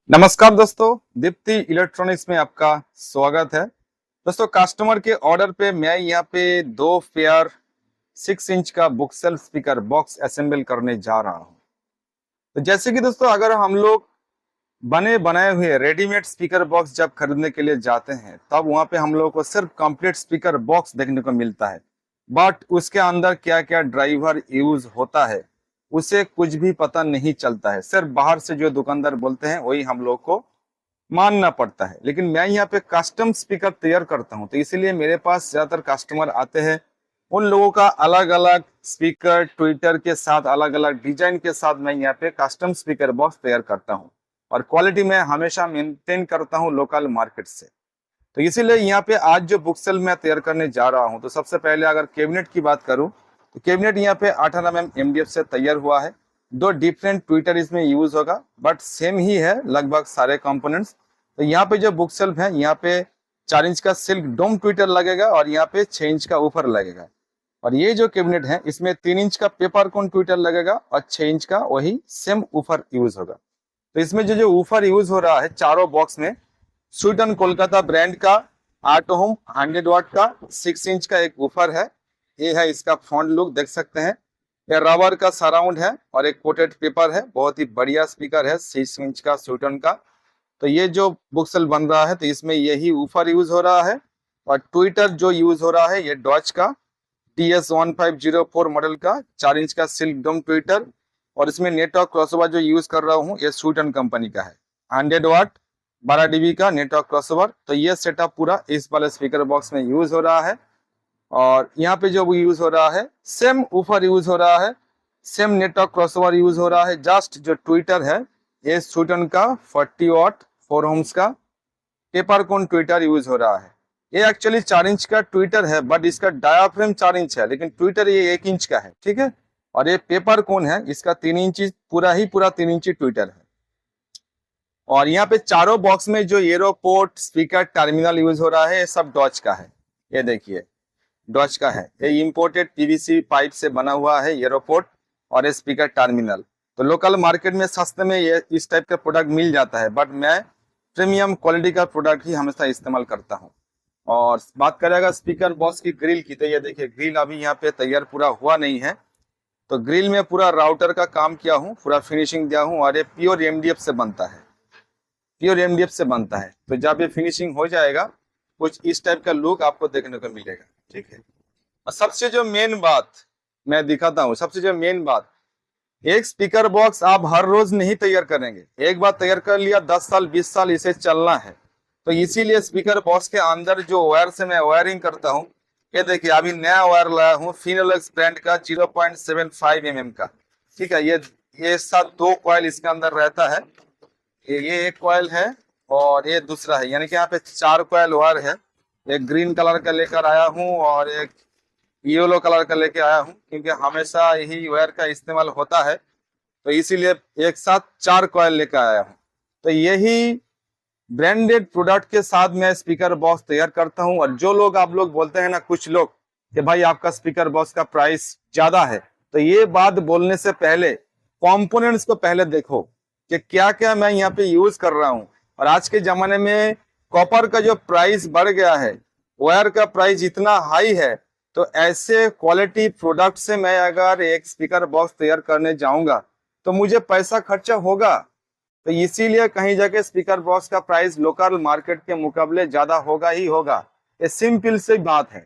नमस्कार दोस्तों, दीप्ति इलेक्ट्रॉनिक्स में आपका स्वागत है। दोस्तों, कस्टमर के ऑर्डर पे मैं यहाँ पे 2 पेयर 6 इंच का book shelf speaker box assemble करने जा रहा हूँ। तो जैसे कि दोस्तों, अगर हम लोग बने बनाए हुए रेडीमेड स्पीकर बॉक्स जब खरीदने के लिए जाते हैं तब वहाँ पे हम लोग को सिर्फ कंप्लीट स्पीकर बॉक्स देखने को मिलता है, बट उसके अंदर क्या क्या ड्राइवर यूज होता है उसे कुछ भी पता नहीं चलता है। सिर्फ बाहर से जो दुकानदार बोलते हैं वही हम लोग को मानना पड़ता है। लेकिन मैं यहाँ पे कस्टम स्पीकर तैयार करता हूँ, तो इसीलिए मेरे पास ज्यादातर कस्टमर आते हैं। उन लोगों का अलग अलग स्पीकर ट्विटर के साथ, अलग अलग डिजाइन के साथ मैं यहाँ पे कस्टम स्पीकर बॉक्स तैयार करता हूँ और क्वालिटी में हमेशा मेंटेन करता हूँ लोकल मार्केट से। तो इसीलिए यहाँ पे आज जो बुक सेल मैं तैयार करने जा रहा हूँ, तो सबसे पहले अगर कैबिनेट की बात करूँ तो कैबिनेट यहाँ पे 18 mm MDF से तैयार हुआ है। 2 डिफरेंट ट्विटर इसमें यूज होगा, बट सेम ही है लगभग सारे कंपोनेंट्स। तो यहाँ पे जो बुक सेल्फ है, यहाँ पे 4 इंच का सिल्क डोम ट्विटर लगेगा और यहाँ पे 6 इंच का ऊपर लगेगा। और ये जो कैबिनेट है इसमें 3 इंच का पेपर कोन ट्विटर लगेगा और 6 इंच का वही सेम ऊपर यूज होगा। तो इसमें जो ऊपर यूज हो रहा है चारों बॉक्स में, स्वीडन कोलकाता ब्रांड का 8 ओम 100 वाट का 6 इंच का एक ऊपर है। ये है इसका फ्रंट लुक, देख सकते हैं। ये रबर का सराउंड है और एक कोटेड पेपर है। बहुत ही बढ़िया स्पीकर है 6 इंच का स्वीडन का। तो ये जो बुक्सल बन रहा है तो इसमें यही ऊपर यूज हो रहा है। और ट्विटर जो यूज हो रहा है ये डॉच का DS1504 मॉडल का 4 इंच का सिल्क डोम ट्विटर। और इसमें नेटवर्क क्रॉसओवर जो यूज कर रहा हूँ ये स्वीडन कंपनी का है। 100 वाट 12 dB का नेटवर्क क्रॉसओवर। तो ये सेटअप पूरा इस वाले स्पीकर बॉक्स में यूज हो रहा है। और यहाँ पे जो यूज हो रहा है सेम ऊपर यूज हो रहा है, सेम नेटवर्क क्रॉसओवर यूज हो रहा है। जस्ट जो ट्विटर है ये स्वीडन का 40 वाट 4 ओम्स का पेपर कोन ट्विटर यूज हो रहा है। ये एक्चुअली 4 इंच का ट्विटर है, बट इसका डायाफ्रेम 4 इंच है, लेकिन ट्विटर ये 1 इंच का है, ठीक है। और ये पेपर कोन है, इसका 3 इंच पूरा 3 इंची ट्विटर है। और यहाँ पे चारों बॉक्स में जो एयरोपोर्ट स्पीकर टर्मिनल यूज हो रहा है ये सब डॉच का है। ये देखिए डॉच का है। ये इंपोर्टेड PVC पाइप से बना हुआ है एयरोपोर्ट और ये स्पीकर टर्मिनल। तो लोकल मार्केट में सस्ते में ये इस टाइप का प्रोडक्ट मिल जाता है, बट मैं प्रीमियम क्वालिटी का प्रोडक्ट ही हमेशा इस्तेमाल करता हूँ। और बात करेगा स्पीकर बॉक्स की ग्रिल की, तो ये देखिए ग्रिल अभी यहाँ पे तैयार पूरा हुआ नहीं है। तो ग्रिल में पूरा राउटर का काम किया हूँ, पूरा फिनिशिंग दिया हूँ। और ये प्योर MDF से बनता है, प्योर MDF से बनता है। तो जब ये फिनिशिंग हो जाएगा कुछ इस टाइप का लुक आपको देखने को मिलेगा, ठीक है। और सबसे जो मेन बात मैं दिखाता हूँ, सबसे जो मेन बात, एक स्पीकर बॉक्स आप हर रोज नहीं तैयार करेंगे। एक बार तैयार कर लिया 10 साल 20 साल इसे चलना है। तो इसीलिए स्पीकर बॉक्स के अंदर जो वायर से मैं वायरिंग करता हूँ, ये देखिए अभी नया वायर लाया हूँ फिनोलेक्स ब्रांड का 0.75 mm का, ठीक है। ये साथ 2 कॉइल इसके अंदर रहता है। ये एक कॉइल है और ये दूसरा है, यानी कि यहाँ पे 4 कॉइल वायर है। एक ग्रीन कलर का लेकर आया हूँ और एक येलो कलर का लेके आया हूँ, क्योंकि हमेशा यही वायर का इस्तेमाल होता है। तो इसीलिए एक साथ 4 कॉइल लेकर आया हूँ। तो यही ब्रांडेड प्रोडक्ट के साथ मैं स्पीकर बॉक्स तैयार करता हूँ। और जो लोग आप लोग बोलते हैं ना, कुछ लोग, कि भाई आपका स्पीकर बॉक्स का प्राइस ज्यादा है, तो ये बात बोलने से पहले कंपोनेंट्स को पहले देखो कि क्या क्या मैं यहाँ पे यूज कर रहा हूँ। और आज के जमाने में कॉपर का जो प्राइस बढ़ गया है, वायर का प्राइस इतना हाई है, तो ऐसे क्वालिटी प्रोडक्ट से मैं अगर एक स्पीकर बॉक्स तैयार करने जाऊंगा तो मुझे पैसा खर्चा होगा। तो इसीलिए कहीं जाके स्पीकर बॉक्स का प्राइस लोकल मार्केट के मुकाबले ज्यादा होगा ही होगा। ये सिंपल सी बात है।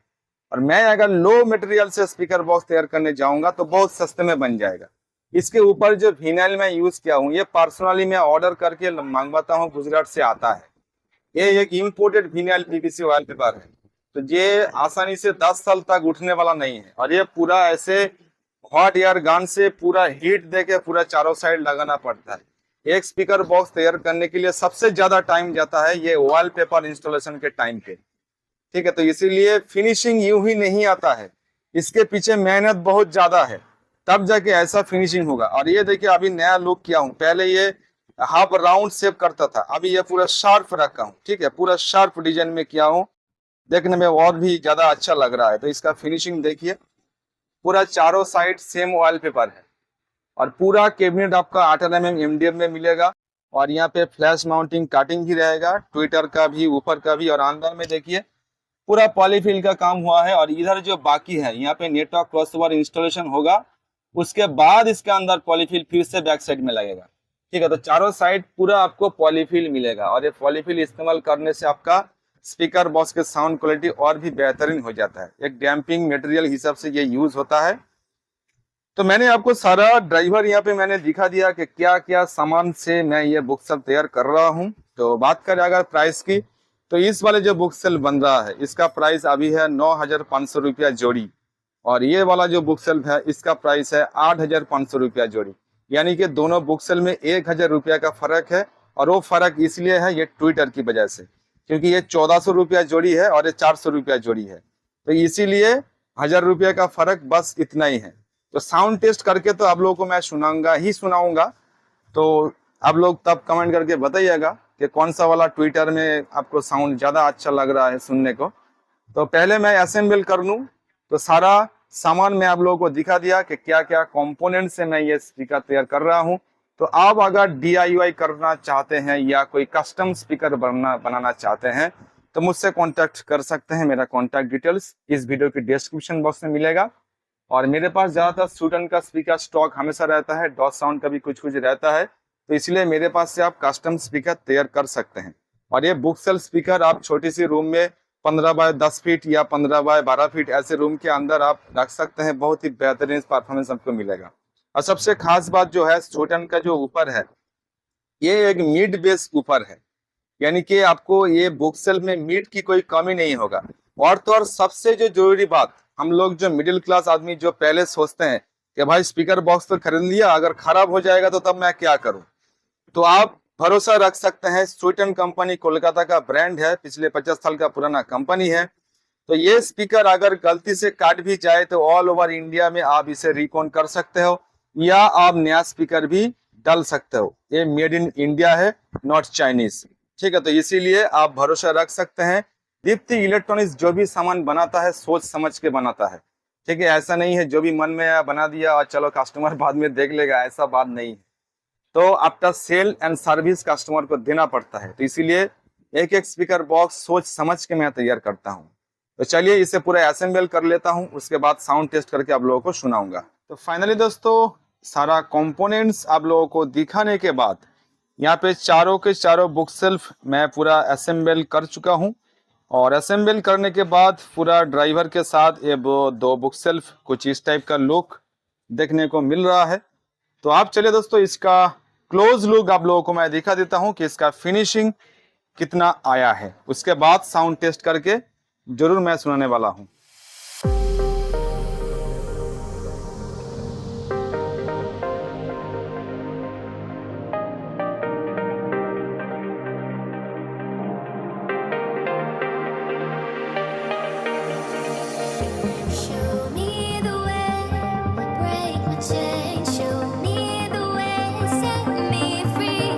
और मैं अगर लो मटेरियल से स्पीकर बॉक्स तैयार करने जाऊंगा तो बहुत सस्ते में बन जाएगा। इसके ऊपर जो विनाइल मैं यूज किया हूँ ये पर्सनली मैं ऑर्डर करके मंगवाता हूँ, गुजरात से आता है। ये एक imported vinyl PVC oil paper है। तो ये आसानी से 10 साल तक उठने वाला नहीं है। और ये पूरा ऐसे हॉट एयर गन से पूरा हीट देके पूरा चारों साइड लगाना पड़ता है। एक स्पीकर बॉक्स तैयार करने के लिए सबसे ज्यादा टाइम जाता है ये ऑयल पेपर इंस्टॉलेशन के टाइम पे, ठीक है। तो इसीलिए फिनिशिंग यूं ही नहीं आता है, इसके पीछे मेहनत बहुत ज्यादा है, तब जाके ऐसा फिनिशिंग होगा। और ये देखिए अभी नया लुक किया हूँ। पहले ये हाफ राउंड शेप करता था, अभी ये पूरा शार्प रखा हूँ, ठीक है। पूरा शार्प डिजाइन में किया हूँ, देखने में और भी ज्यादा अच्छा लग रहा है। तो इसका फिनिशिंग देखिए, पूरा चारों साइड सेम ऑयल पेपर है। और पूरा कैबिनेट आपका 18 mm MDF में मिलेगा। और यहाँ पे फ्लैश माउंटिंग काटिंग भी रहेगा, ट्विटर का भी, ऊपर का भी। और अंदर में देखिए पूरा पॉलीफिल का काम हुआ है। और इधर जो बाकी है यहाँ पे नेटवर्क क्रॉसओवर इंस्टॉलेशन होगा, उसके बाद इसके अंदर पॉलीफिल फिर से बैक साइड में लगेगा। ठीक है, तो चारों साइड पूरा आपको पॉलीफिल मिलेगा। और ये पॉलीफिल इस्तेमाल करने से आपका स्पीकर बॉक्स के साउंड क्वालिटी और भी बेहतरीन हो जाता है। एक डैम्पिंग मटेरियल हिसाब से ये यूज होता है। तो मैंने आपको सारा ड्राइवर यहाँ पे मैंने दिखा दिया कि क्या क्या सामान से मैं ये बुक सेल तैयार कर रहा हूँ। तो बात करें अगर प्राइस की, तो इस वाले जो बुक सेल बन रहा है इसका प्राइस अभी है 9,500 रुपया जोड़ी। और ये वाला जो बुक सेल है इसका प्राइस है 8,500 रुपया जोड़ी। यानी कि दोनों बुक सेल में 1,000 रुपया का फर्क है। और वो फर्क इसलिए है ये ट्विटर की वजह से, क्योंकि ये 1,400 रुपया जोड़ी है और ये 400 रुपया जोड़ी है। तो इसीलिए 1,000 रुपया का फर्क, बस इतना ही है। तो साउंड टेस्ट करके तो आप लोगों को मैं सुनाऊंगा। तो आप लोग तब कमेंट करके बताइएगा कि कौन सा वाला ट्विटर में आपको साउंड ज्यादा अच्छा लग रहा है सुनने को। तो पहले मैं असेंबल कर लूं। तो सारा सामान मैं आप लोगों को दिखा दिया कि क्या क्या कंपोनेंट से मैं ये स्पीकर तैयार कर रहा हूं। तो आप अगर DIY करना चाहते हैं या कोई कस्टम स्पीकर बनाना चाहते हैं तो मुझसे कांटेक्ट कर सकते हैं। मेरा कांटेक्ट डिटेल्स इस वीडियो के डिस्क्रिप्शन बॉक्स में मिलेगा। और मेरे पास ज्यादातर सूटन का स्पीकर स्टॉक हमेशा रहता है, डॉट साउंड का भी कुछ कुछ रहता है। तो इसलिए मेरे पास से आप कस्टम स्पीकर तैयार कर सकते हैं। और ये बुक सेल स्पीकर आप छोटी सी रूम में 15 बाय 10 फीट या 15 बाय 12 फीट ऐसे रूम के अंदर आप रख सकते हैं। बहुत ही बेहतरीन परफॉर्मेंस आपको मिलेगा। और सबसे खास बात जो है, सूटन का जो ऊपर है ये एक मिड बेस ऊपर है, यानी कि आपको ये बुक सेल में मिड की कोई कमी नहीं होगा। और तो और सबसे जो जरूरी बात, हम लोग जो मिडिल क्लास आदमी जो पहले सोचते हैं कि भाई स्पीकर बॉक्स तो खरीद लिया, अगर खराब हो जाएगा तो तब मैं क्या करूं, तो आप भरोसा रख सकते हैं। सूटन कंपनी कोलकाता का ब्रांड है, पिछले 50 साल का पुराना कंपनी है। तो ये स्पीकर अगर गलती से काट भी जाए तो ऑल ओवर इंडिया में आप इसे रिकॉन कर सकते हो या आप नया स्पीकर भी डाल सकते हो। ये मेड इन इंडिया है, नॉट चाइनीज। ठीक है, तो इसीलिए आप भरोसा रख सकते हैं। दीप्ति इलेक्ट्रॉनिक्स जो भी सामान बनाता है सोच समझ के बनाता है। ठीक है, ऐसा नहीं है जो भी मन में आया बना दिया और चलो कस्टमर बाद में देख लेगा, ऐसा बात नहीं है। तो after sale and service customer को देना पड़ता है। तो इसीलिए एक एक स्पीकर बॉक्स सोच समझ के मैं तैयार करता हूँ। तो चलिए इसे पूरा असेंबल कर लेता हूँ, उसके बाद साउंड टेस्ट करके आप लोगों को सुनाऊंगा। तो फाइनली दोस्तों सारा कंपोनेंट्स आप लोगों को दिखाने के बाद यहाँ पे चारों के चारों बुक सेल्फ मैं पूरा असेंबल कर चुका हूँ। और असेंबल करने के बाद पूरा ड्राइवर के साथ ये दो बुक सेल्फ कुछ इस टाइप का लुक देखने को मिल रहा है। तो आप चलिए दोस्तों इसका क्लोज लुक आप लोगों को मैं दिखा देता हूं कि इसका फिनिशिंग कितना आया है। उसके बाद साउंड टेस्ट करके जरूर मैं सुनाने वाला हूं। Show me the way, set me free.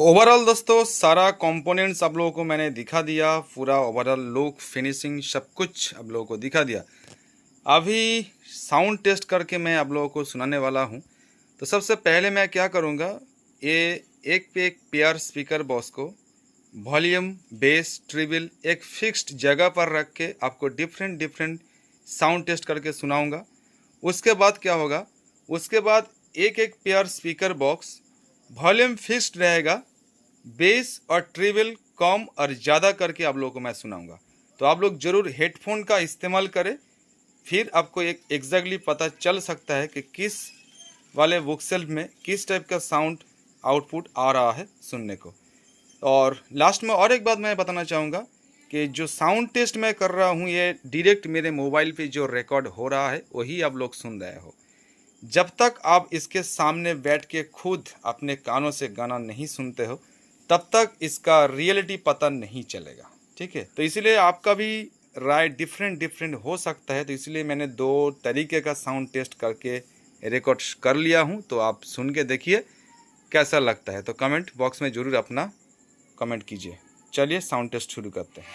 Overall दोस्तों सारा कंपोनेंट्स आप लोगों को मैंने दिखा दिया, पूरा ओवरऑल लुक फिनिशिंग सब कुछ आप लोगों को दिखा दिया। अभी साउंड टेस्ट करके मैं आप लोगों को सुनाने वाला हूं। तो सबसे पहले मैं क्या करूंगा, ये एक पे एक पेयर स्पीकर बॉक्स को वॉल्यूम, बेस, ट्रिबल एक फिक्स्ड जगह पर रख के आपको डिफरेंट साउंड टेस्ट करके सुनाऊंगा। उसके बाद क्या होगा, उसके बाद एक एक pair speaker box volume fixed रहेगा, बेस और ट्रिबल कम और ज़्यादा करके आप लोगों को मैं सुनाऊंगा। तो आप लोग ज़रूर हेडफोन का इस्तेमाल करें, फिर आपको एक एग्जैक्टली पता चल सकता है कि किस वाले बुक सेल्फ में किस टाइप का साउंड आउटपुट आ रहा है सुनने को। और लास्ट में और एक बात मैं बताना चाहूँगा कि जो साउंड टेस्ट मैं कर रहा हूँ ये डायरेक्ट मेरे मोबाइल पे जो रिकॉर्ड हो रहा है वही आप लोग सुन रहे हो। जब तक आप इसके सामने बैठ के खुद अपने कानों से गाना नहीं सुनते हो तब तक इसका रियलिटी पता नहीं चलेगा, ठीक है। तो इसीलिए आपका भी राय डिफरेंट हो सकता है, तो इसलिए मैंने 2 तरीके का साउंड टेस्ट करके रिकॉर्ड कर लिया हूँ। तो आप सुन के देखिए कैसा लगता है, तो कमेंट बॉक्स में ज़रूर अपना कमेंट कीजिए। चलिए साउंड टेस्ट शुरू करते हैं।